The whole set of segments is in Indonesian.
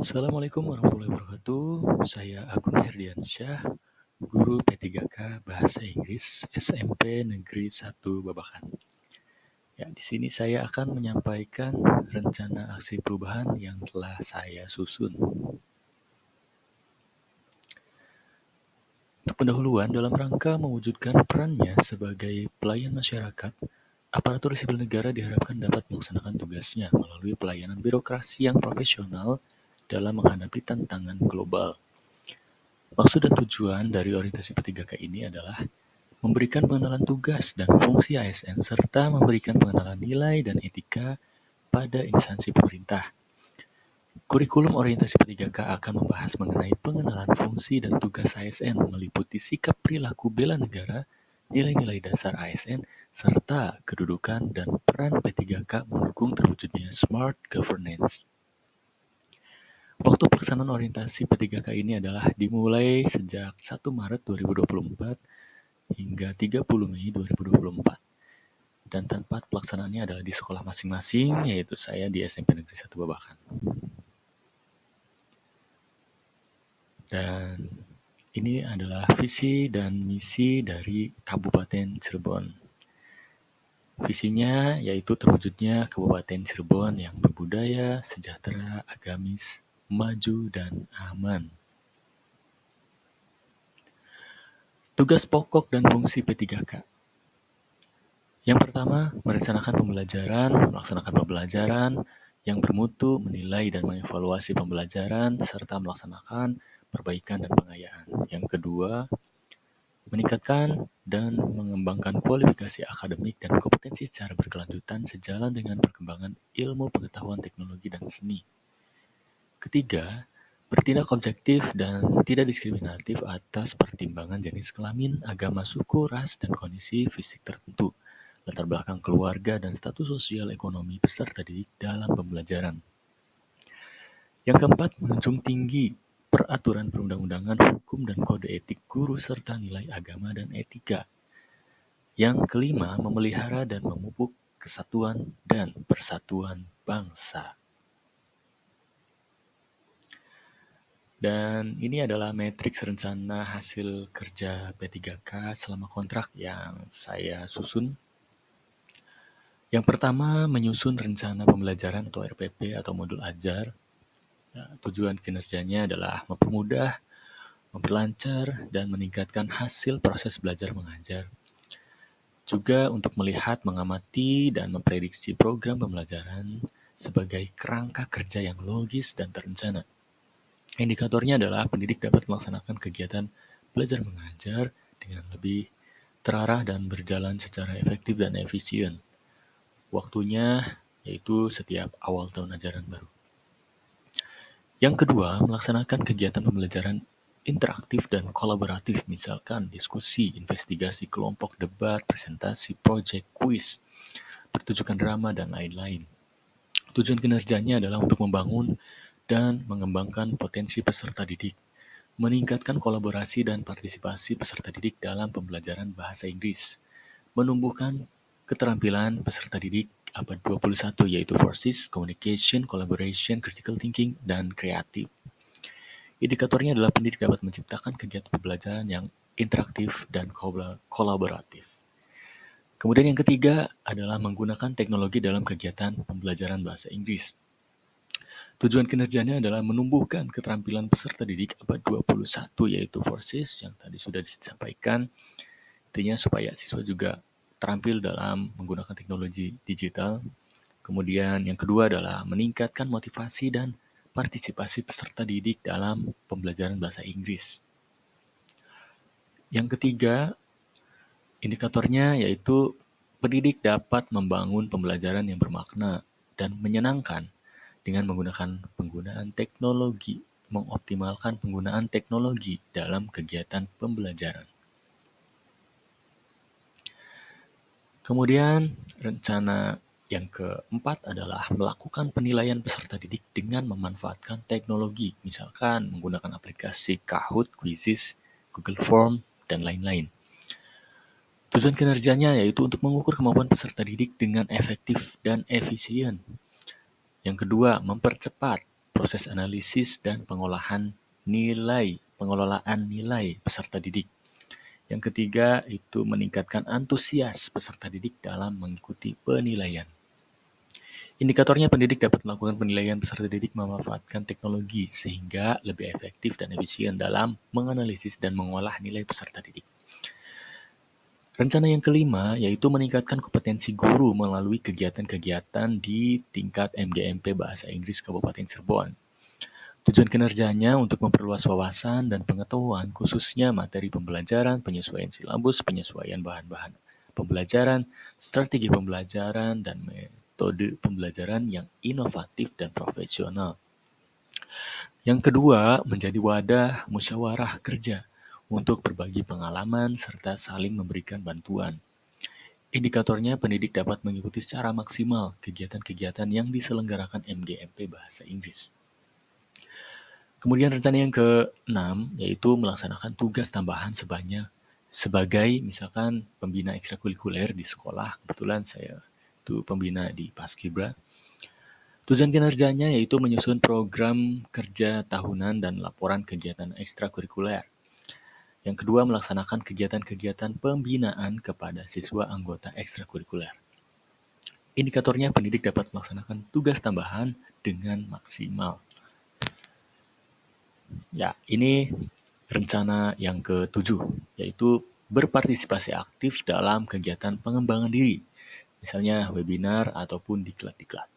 Assalamualaikum warahmatullahi wabarakatuh. Saya Agung Herdiansyah, guru P3K Bahasa Inggris SMP Negeri 1 Babakan. Ya, di sini saya akan menyampaikan rencana aksi perubahan yang telah saya susun. Untuk pendahuluan, dalam rangka mewujudkan perannya sebagai pelayan masyarakat, aparatur sipil negara diharapkan dapat melaksanakan tugasnya melalui pelayanan birokrasi yang profesional dalam menghadapi tantangan global. Maksud dan tujuan dari orientasi P3K ini adalah memberikan pengenalan tugas dan fungsi ASN serta memberikan pengenalan nilai dan etika pada instansi pemerintah. Kurikulum orientasi P3K akan membahas mengenai pengenalan fungsi dan tugas ASN meliputi sikap perilaku bela negara, nilai-nilai dasar ASN, serta kedudukan dan peran P3K mendukung terwujudnya smart governance. Waktu pelaksanaan orientasi P3K ini adalah dimulai sejak 1 Maret 2024 hingga 30 Mei 2024. Dan tempat pelaksanaannya adalah di sekolah masing-masing, yaitu saya di SMP Negeri 1 Babakan. Dan ini adalah visi dan misi dari Kabupaten Cirebon. Visinya yaitu terwujudnya Kabupaten Cirebon yang berbudaya, sejahtera, agamis, maju, dan aman. Tugas pokok dan fungsi P3K. Yang pertama, melaksanakan pembelajaran yang bermutu, menilai dan mengevaluasi pembelajaran, serta melaksanakan perbaikan dan pengayaan. Yang kedua, meningkatkan dan mengembangkan kualifikasi akademik dan kompetensi secara berkelanjutan sejalan dengan perkembangan ilmu pengetahuan teknologi dan seni. Ketiga, bertindak objektif dan tidak diskriminatif atas pertimbangan jenis kelamin, agama, suku, ras, dan kondisi fisik tertentu, latar belakang keluarga, dan status sosial ekonomi peserta didik dalam pembelajaran. Yang keempat, menjunjung tinggi peraturan perundang-undangan, hukum, dan kode etik guru serta nilai agama dan etika. Yang kelima, memelihara dan memupuk kesatuan dan persatuan bangsa. Dan ini adalah matriks rencana hasil kerja P3K selama kontrak yang saya susun. Yang pertama, menyusun rencana pembelajaran atau RPP atau modul ajar. Nah, tujuan kinerjanya adalah mempermudah, memperlancar, dan meningkatkan hasil proses belajar mengajar. Juga untuk melihat, mengamati, dan memprediksi program pembelajaran sebagai kerangka kerja yang logis dan terencana. Indikatornya adalah pendidik dapat melaksanakan kegiatan belajar mengajar dengan lebih terarah dan berjalan secara efektif dan efisien. Waktunya yaitu setiap awal tahun ajaran baru. Yang kedua, melaksanakan kegiatan pembelajaran interaktif dan kolaboratif, misalkan diskusi, investigasi kelompok, debat, presentasi, proyek, kuis, pertunjukan drama, dan lain-lain. Tujuan kinerjanya adalah untuk membangun dan mengembangkan potensi peserta didik, meningkatkan kolaborasi dan partisipasi peserta didik dalam pembelajaran bahasa Inggris, menumbuhkan keterampilan peserta didik abad 21 yaitu Forces, Communication, Collaboration, Critical Thinking, dan Kreatif. Indikatornya adalah pendidik dapat menciptakan kegiatan pembelajaran yang interaktif dan kolaboratif. Kemudian yang ketiga adalah menggunakan teknologi dalam kegiatan pembelajaran bahasa Inggris. Tujuan kinerjanya adalah menumbuhkan keterampilan peserta didik abad 21 yaitu Forces yang tadi sudah disampaikan. Intinya supaya siswa juga terampil dalam menggunakan teknologi digital. Kemudian yang kedua adalah meningkatkan motivasi dan partisipasi peserta didik dalam pembelajaran bahasa Inggris. Yang ketiga, indikatornya yaitu pendidik dapat membangun pembelajaran yang bermakna dan menyenangkan dengan menggunakan penggunaan teknologi, mengoptimalkan penggunaan teknologi dalam kegiatan pembelajaran. Kemudian, rencana yang keempat adalah melakukan penilaian peserta didik dengan memanfaatkan teknologi, misalkan menggunakan aplikasi Kahoot, Quizzes, Google Form, dan lain-lain. Tujuan kinerjanya yaitu untuk mengukur kemampuan peserta didik dengan efektif dan efisien. Yang kedua, mempercepat proses analisis dan pengelolaan nilai peserta didik. Yang ketiga itu meningkatkan antusias peserta didik dalam mengikuti penilaian. Indikatornya pendidik dapat melakukan penilaian peserta didik memanfaatkan teknologi sehingga lebih efektif dan efisien dalam menganalisis dan mengolah nilai peserta didik. Rencana yang kelima yaitu meningkatkan kompetensi guru melalui kegiatan-kegiatan di tingkat MGMP Bahasa Inggris Kabupaten Cirebon. Tujuan kinerjanya untuk memperluas wawasan dan pengetahuan khususnya materi pembelajaran, penyesuaian silabus, penyesuaian bahan-bahan pembelajaran, strategi pembelajaran, dan metode pembelajaran yang inovatif dan profesional. Yang kedua, menjadi wadah musyawarah kerja untuk berbagi pengalaman serta saling memberikan bantuan. Indikatornya, pendidik dapat mengikuti secara maksimal kegiatan-kegiatan yang diselenggarakan MGMP Bahasa Inggris. Kemudian rencana yang ke-6 yaitu melaksanakan tugas tambahan sebagai misalkan pembina ekstrakurikuler di sekolah. Kebetulan saya itu pembina di Paskibra. Tujuan kinerjanya yaitu menyusun program kerja tahunan dan laporan kegiatan ekstrakurikuler. Yang kedua, melaksanakan kegiatan-kegiatan pembinaan kepada siswa anggota ekstrakurikuler. Indikatornya, pendidik dapat melaksanakan tugas tambahan dengan maksimal. Ya, ini rencana yang ke-7, yaitu berpartisipasi aktif dalam kegiatan pengembangan diri, misalnya webinar ataupun diklat-diklat.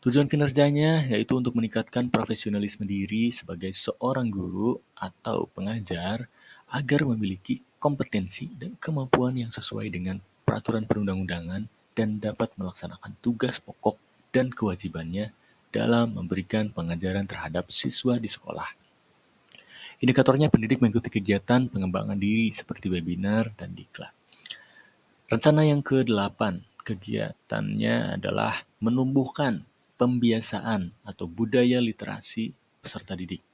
Tujuan kinerjanya yaitu untuk meningkatkan profesionalisme diri sebagai seorang guru atau pengajar agar memiliki kompetensi dan kemampuan yang sesuai dengan peraturan perundang-undangan dan dapat melaksanakan tugas pokok dan kewajibannya dalam memberikan pengajaran terhadap siswa di sekolah. Indikatornya pendidik mengikuti kegiatan pengembangan diri seperti webinar dan diklat. Rencana yang ke-8, kegiatannya adalah menumbuhkan pembiasaan atau budaya literasi peserta didik.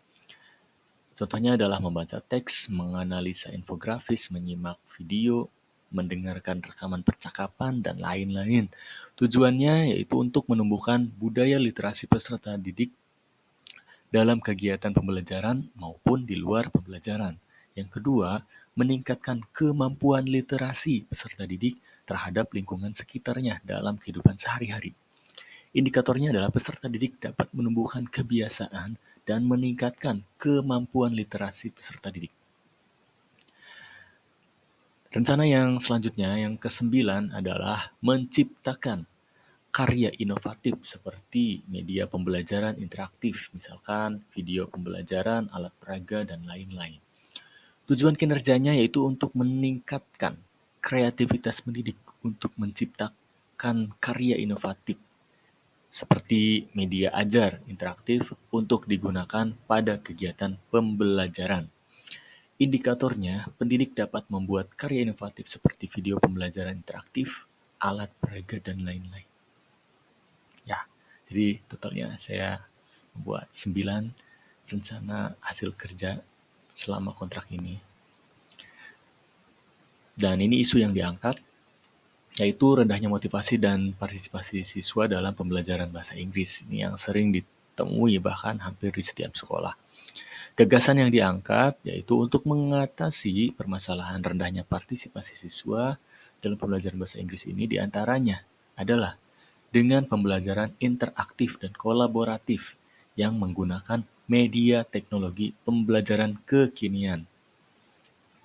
Contohnya adalah membaca teks, menganalisa infografis, menyimak video, mendengarkan rekaman percakapan, dan lain-lain. Tujuannya yaitu untuk menumbuhkan budaya literasi peserta didik dalam kegiatan pembelajaran maupun di luar pembelajaran. Yang kedua, meningkatkan kemampuan literasi peserta didik terhadap lingkungan sekitarnya dalam kehidupan sehari-hari. Indikatornya adalah peserta didik dapat menumbuhkan kebiasaan dan meningkatkan kemampuan literasi peserta didik. Rencana yang selanjutnya, yang ke-9 adalah menciptakan karya inovatif seperti media pembelajaran interaktif, misalkan video pembelajaran, alat peraga, dan lain-lain. Tujuan kinerjanya yaitu untuk meningkatkan kreativitas pendidik untuk menciptakan karya inovatif seperti media ajar interaktif untuk digunakan pada kegiatan pembelajaran. Indikatornya, pendidik dapat membuat karya inovatif seperti video pembelajaran interaktif, alat peraga, dan lain-lain. Ya, jadi totalnya saya membuat 9 rencana hasil kerja selama kontrak ini. Dan ini isu yang diangkat, yaitu rendahnya motivasi dan partisipasi siswa dalam pembelajaran bahasa Inggris. Ini yang sering ditemui bahkan hampir di setiap sekolah. Gagasan yang diangkat yaitu untuk mengatasi permasalahan rendahnya partisipasi siswa dalam pembelajaran bahasa Inggris ini diantaranya adalah dengan pembelajaran interaktif dan kolaboratif yang menggunakan media teknologi pembelajaran kekinian.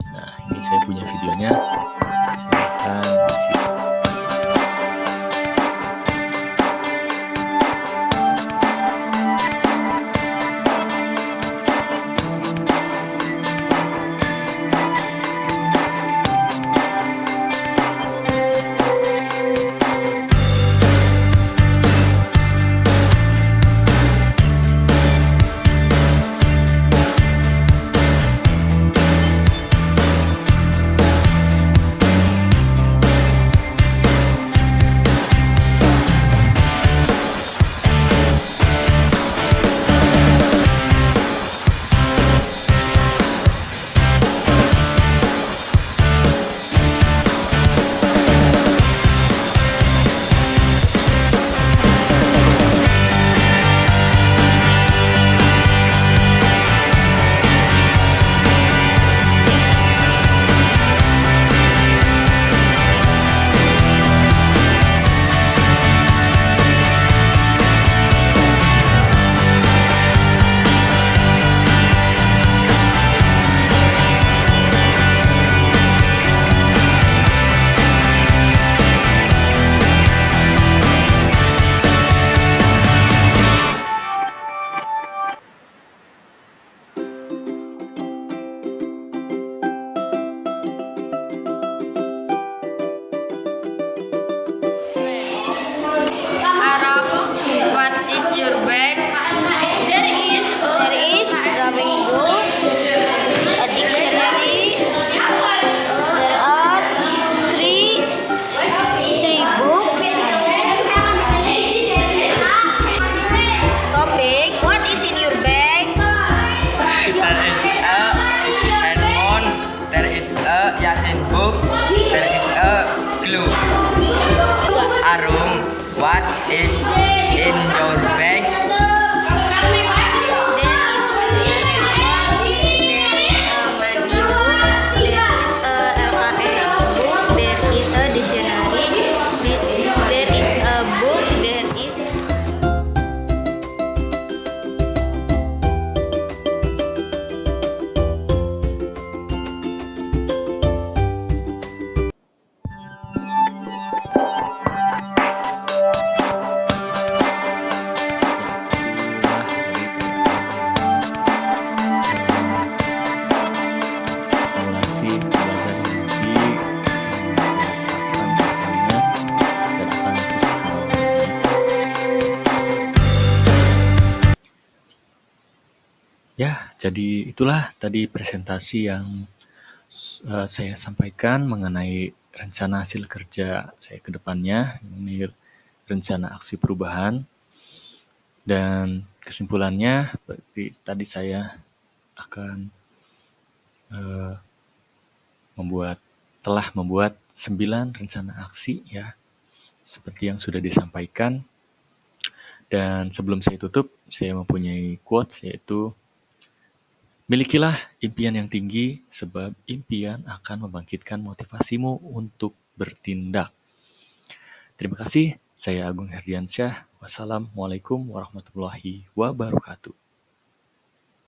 Nah, ini saya punya videonya. Silakan disimak. Ya, jadi itulah tadi presentasi yang saya sampaikan mengenai rencana hasil kerja saya ke depannya, ini rencana aksi perubahan, dan kesimpulannya berarti tadi saya akan eh, telah membuat 9 rencana aksi ya, seperti yang sudah disampaikan. Dan sebelum saya tutup, saya mempunyai quotes yaitu, milikilah impian yang tinggi sebab impian akan membangkitkan motivasimu untuk bertindak. Terima kasih, saya Agung Herdiansyah. Wassalamualaikum warahmatullahi wabarakatuh.